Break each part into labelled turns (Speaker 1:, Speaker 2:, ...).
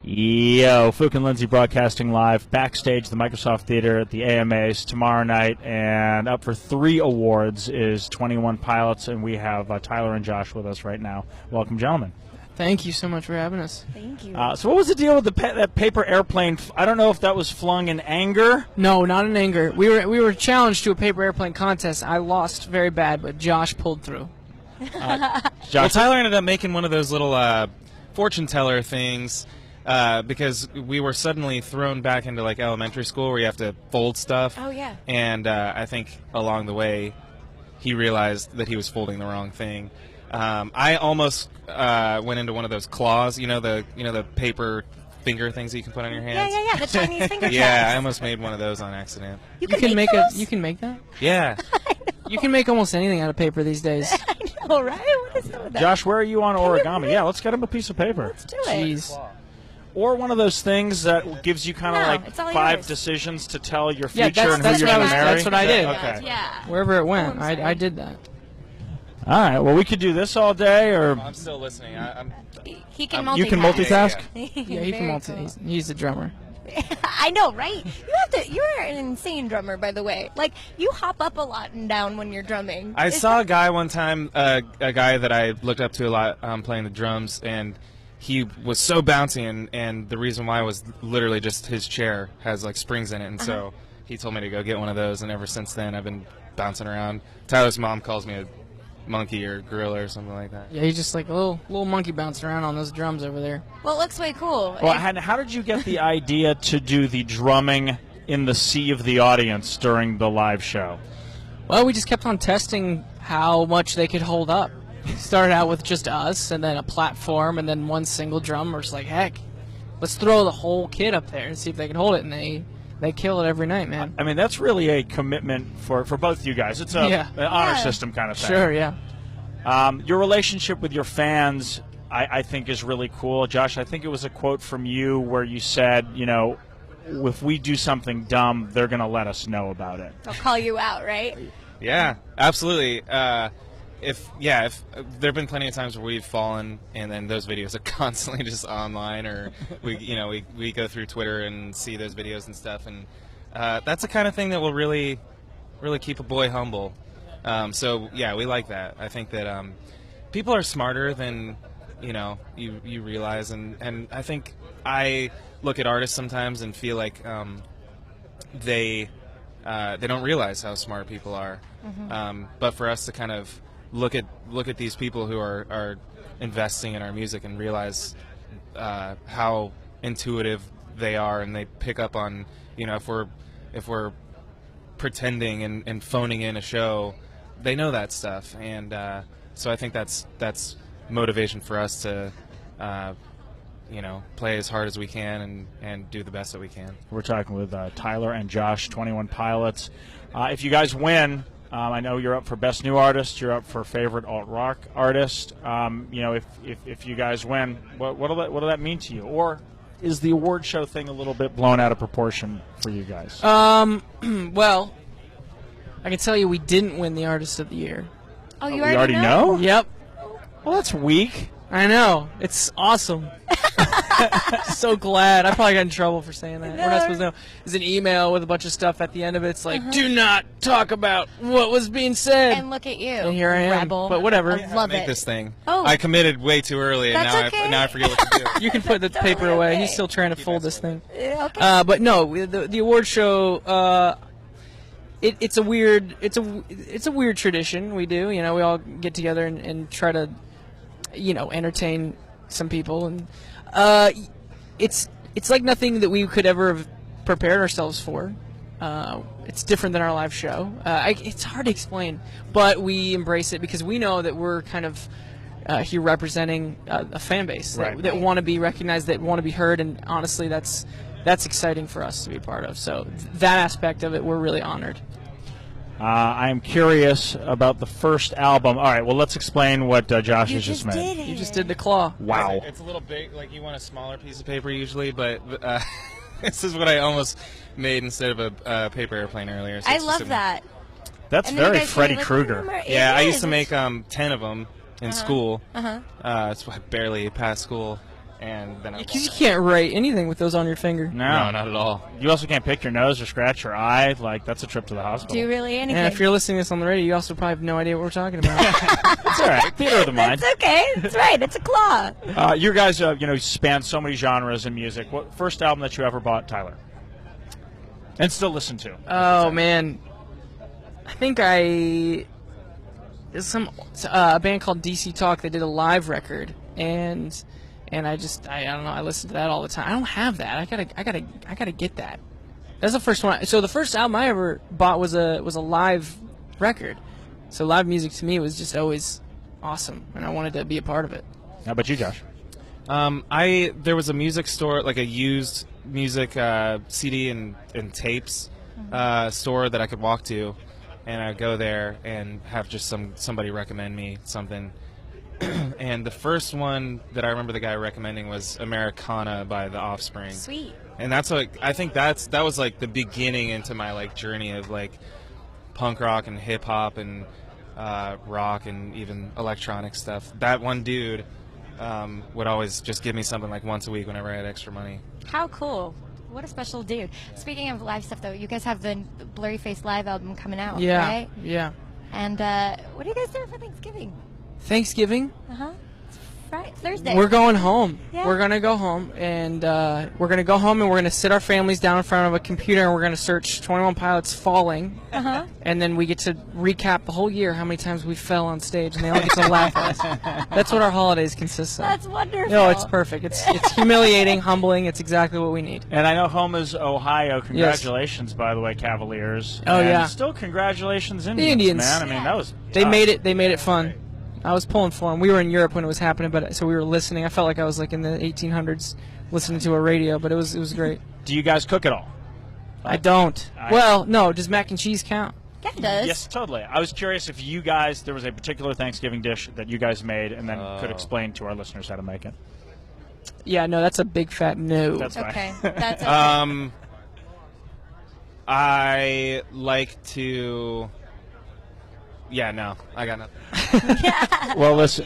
Speaker 1: Yo, Fook and Lindsay broadcasting live backstage the Microsoft Theater at the AMAs tomorrow night, and up for 3 awards is 21 Pilots, and we have Tyler and Josh with us right now. Welcome, gentlemen.
Speaker 2: Thank you so much for having us.
Speaker 3: Thank you.
Speaker 1: So what was the deal with that paper airplane? I don't know if that was flung in anger.
Speaker 2: No, not in anger. We were challenged to a paper airplane contest. I lost very bad, but Josh pulled through.
Speaker 1: Josh,
Speaker 4: well, Tyler ended up making one of those little fortune teller things because we were suddenly thrown back into like elementary school where you have to fold stuff.
Speaker 3: Oh yeah.
Speaker 4: And I think along the way, he realized that he was folding the wrong thing. I almost went into one of those claws, the paper finger things that you can put on your hands.
Speaker 3: Yeah, the Chinese finger traps.
Speaker 4: Yeah, I almost made one of those on accident.
Speaker 3: You can make those?
Speaker 2: You can make that?
Speaker 4: Yeah.
Speaker 2: You can make almost anything out of paper these days.
Speaker 3: I know, right? What is up with that?
Speaker 1: Josh, where are you on origami? Yeah, let's get him a piece of paper.
Speaker 3: Let's do it.
Speaker 2: Jeez.
Speaker 1: Or one of those things that gives you kind of like
Speaker 3: it's all
Speaker 1: 5
Speaker 3: yours.
Speaker 1: decisions to tell your
Speaker 2: Yeah,
Speaker 1: future and who
Speaker 2: that's
Speaker 1: you're
Speaker 2: what I
Speaker 1: going
Speaker 2: was-
Speaker 1: to marry.
Speaker 2: that's what I did.
Speaker 1: Okay.
Speaker 3: Yeah.
Speaker 2: Wherever it went,
Speaker 3: I'm sorry.
Speaker 2: I did that.
Speaker 1: All right. Well, we could do this all day, or
Speaker 4: I'm still listening.
Speaker 3: He can multitask.
Speaker 1: you can multitask.
Speaker 2: Yeah, he can multi. He's a drummer.
Speaker 3: I know, right? You're an insane drummer, by the way. Like, you hop up a lot and down when you're drumming.
Speaker 4: I saw a guy one time, a guy that I looked up to a lot playing the drums, and he was so bouncy, and the reason why was literally just his chair has like springs in it, and so he told me to go get one of those, and ever since then I've been bouncing around. Tyler's mom calls me a monkey or gorilla or something like that.
Speaker 2: Yeah, he's just like a little monkey bouncing around on those drums over there.
Speaker 3: Well, it looks way cool.
Speaker 1: Well, how did you get the idea to do the drumming in the sea of the audience during the live show?
Speaker 2: Well, we just kept on testing how much they could hold up. Started out with just us, and then a platform, and then one single drum. We're just like, heck, let's throw the whole kit up there and see if they can hold it, and they kill it every night, man.
Speaker 1: I mean, that's really a commitment for both you guys. It's an honor system kind of thing.
Speaker 2: Sure, yeah.
Speaker 1: Your relationship with your fans, I think, is really cool. Josh, I think it was a quote from you where you said, if we do something dumb, they're going to let us know about it.
Speaker 3: They'll call you out, right?
Speaker 4: Yeah, absolutely. If there have been plenty of times where we've fallen, and then those videos are constantly just online, or we go through Twitter and see those videos and stuff, and that's the kind of thing that will really keep a boy humble. So yeah, we like that. I think that people are smarter than you realize, and I think I look at artists sometimes and feel like they don't realize how smart people are. But for us to kind of look at these people who are investing in our music and realize how intuitive they are, and they pick up on if we're pretending and phoning in a show, they know that stuff, and so I think that's motivation for us to play as hard as we can and do the best that we can.
Speaker 1: We're talking with Tyler and Josh, 21 Pilots. If you guys win, I know you're up for Best New Artist. You're up for Favorite Alt-Rock Artist. If you guys win, what'll that mean to you? Or is the award show thing a little bit blown out of proportion for you guys?
Speaker 2: Well, I can tell you we didn't win the Artist of the Year.
Speaker 3: Oh, you
Speaker 1: we already know?
Speaker 2: Yep.
Speaker 1: Well, that's weak.
Speaker 2: I know. It's awesome. So glad. I probably got in trouble for saying that. We're not supposed to know. There's an email with a bunch of stuff at the end of it. It's like, do not talk about what was being said.
Speaker 3: And look at you.
Speaker 2: And here I am.
Speaker 3: Rebel.
Speaker 2: But whatever.
Speaker 3: I love
Speaker 4: Make
Speaker 3: it.
Speaker 4: this thing.
Speaker 3: Oh.
Speaker 4: I committed way too early, and
Speaker 3: That's okay.
Speaker 4: now I forget what to do.
Speaker 2: You can put the paper
Speaker 3: Totally
Speaker 2: away.
Speaker 3: okay.
Speaker 2: He's still trying to fold this thing.
Speaker 3: Okay.
Speaker 2: But no, the award show. It's a weird tradition we do. We all get together and try to, entertain some people, and it's like nothing that we could ever have prepared ourselves for. It's different than our live show. It's hard to explain, but we embrace it because we know that we're kind of here representing a fan base that want to be recognized, that want to be heard, and honestly, that's exciting for us to be a part of. So that aspect of it, we're really honored.
Speaker 1: I am curious about the first album. All right, well, let's explain what Josh has just made.
Speaker 2: You just did the claw.
Speaker 1: Wow.
Speaker 4: It's a little big. Like, you want a smaller piece of paper usually, but this is what I almost made instead of a paper airplane earlier. So
Speaker 3: I
Speaker 4: it's just
Speaker 3: love that.
Speaker 1: That's
Speaker 3: And then you
Speaker 1: very
Speaker 3: guys
Speaker 1: Freddy
Speaker 3: made, like,
Speaker 1: Krueger.
Speaker 3: remember-
Speaker 4: Yeah,
Speaker 3: It
Speaker 4: I
Speaker 3: is.
Speaker 4: used to make 10 of them in school.
Speaker 3: Uh-huh.
Speaker 4: That's why I barely passed school. and then I
Speaker 2: Because you can't write anything with those on your finger.
Speaker 4: no, not at all.
Speaker 1: You also can't pick your nose or scratch your eye. Like, that's a trip to the hospital.
Speaker 3: Do really anything?
Speaker 2: And if you're listening to this on the radio, you also probably have no idea what we're talking about.
Speaker 1: It's all right. Theater of the mind.
Speaker 3: That's okay. That's right. It's a claw.
Speaker 1: You guys, span so many genres in music. What first album that you ever bought, Tyler? And still listen to?
Speaker 2: Oh man, I think there's a band called DC Talk. They did a live record, and I don't know. I listen to that all the time. I don't have that. I gotta get that. That's the first one. So the first album I ever bought was a live record. So live music to me was just always awesome, and I wanted to be a part of it.
Speaker 1: How about you, Josh?
Speaker 4: There was a music store, like a used music CD and tapes store that I could walk to, and I'd go there and have just somebody recommend me something. And the first one that I remember the guy recommending was Americana by The Offspring.
Speaker 3: Sweet.
Speaker 4: And that's what I think that was like the beginning into my like journey of like punk rock and hip hop and rock and even electronic stuff. That one dude would always just give me something like once a week whenever I had extra money.
Speaker 3: How cool. What a special dude. Speaking of live stuff, though, you guys have the Blurry Face live album coming out,
Speaker 2: Yeah,
Speaker 3: right?
Speaker 2: yeah.
Speaker 3: And what do you guys do for Thanksgiving?
Speaker 2: Thanksgiving,
Speaker 3: Uh-huh. Thursday.
Speaker 2: we're going home.
Speaker 3: Yeah.
Speaker 2: We're gonna go home, and we're gonna sit our families down in front of a computer, and we're gonna search 21 Pilots Falling,
Speaker 3: Uh-huh.
Speaker 2: and then we get to recap the whole year, how many times we fell on stage, and they all get to laugh at us. That's what our holidays consist of.
Speaker 3: That's wonderful.
Speaker 2: No, it's perfect. It's humiliating, humbling. It's exactly what we need.
Speaker 1: And I know home is Ohio. Congratulations, by the way, Cavaliers.
Speaker 2: Oh,
Speaker 1: and
Speaker 2: yeah.
Speaker 1: Still, congratulations, Indians,
Speaker 2: Indians.
Speaker 1: man. I mean, that was
Speaker 2: They
Speaker 1: tough.
Speaker 2: made it. They made it fun. I was pulling for them. We were in Europe when it was happening, but so we were listening. I felt like I was like in the 1800s, listening to a radio. But it was great.
Speaker 1: Do you guys cook at all?
Speaker 2: I don't. Well, no. Does mac and cheese count?
Speaker 3: Yeah, it does.
Speaker 1: Yes, totally. I was curious if you guys, there was a particular Thanksgiving dish that you guys made, and then could explain to our listeners how to make it.
Speaker 2: Yeah, no. That's a big fat no.
Speaker 1: That's fine.
Speaker 3: Okay. That's okay.
Speaker 4: I like to. Yeah, no, I got nothing.
Speaker 1: Well, listen,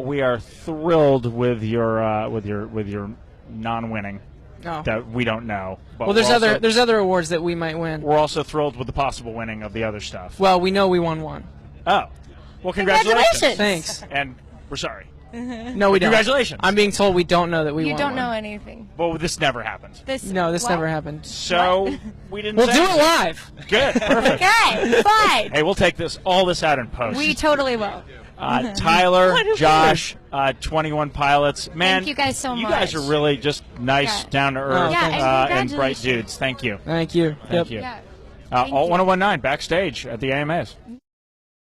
Speaker 1: we are thrilled with your non-winning
Speaker 2: No.
Speaker 1: that we don't know. But
Speaker 2: Well,
Speaker 1: we're
Speaker 2: there's other awards that we might win.
Speaker 1: We're also thrilled with the possible winning of the other stuff.
Speaker 2: Well, we know we won one.
Speaker 1: Oh, well, congratulations!
Speaker 3: Congratulations.
Speaker 2: Thanks.
Speaker 1: And we're sorry.
Speaker 2: No, we don't.
Speaker 1: Congratulations.
Speaker 2: I'm being told we don't know that we
Speaker 3: You
Speaker 2: won
Speaker 3: don't
Speaker 2: one.
Speaker 3: know anything.
Speaker 1: Well, this never happened.
Speaker 3: This
Speaker 2: This
Speaker 3: what?
Speaker 2: never happened.
Speaker 1: So we didn't.
Speaker 2: We'll
Speaker 1: say
Speaker 2: do it
Speaker 1: anything.
Speaker 2: live.
Speaker 1: Good, perfect.
Speaker 3: Okay, fine.
Speaker 1: Hey, we'll take all this out in post.
Speaker 3: We totally will.
Speaker 1: Tyler, Josh, 21 Pilots. Man,
Speaker 3: Thank you guys so
Speaker 1: You guys are
Speaker 3: much.
Speaker 1: really just nice,
Speaker 3: Yeah.
Speaker 1: down to earth,
Speaker 3: Yeah, and
Speaker 1: and bright
Speaker 3: congratulations.
Speaker 1: dudes. Thank you.
Speaker 2: Thank you.
Speaker 1: Thank you.
Speaker 3: Yeah. Thank
Speaker 1: Alt
Speaker 3: you.
Speaker 1: 1019 backstage at the AMAs.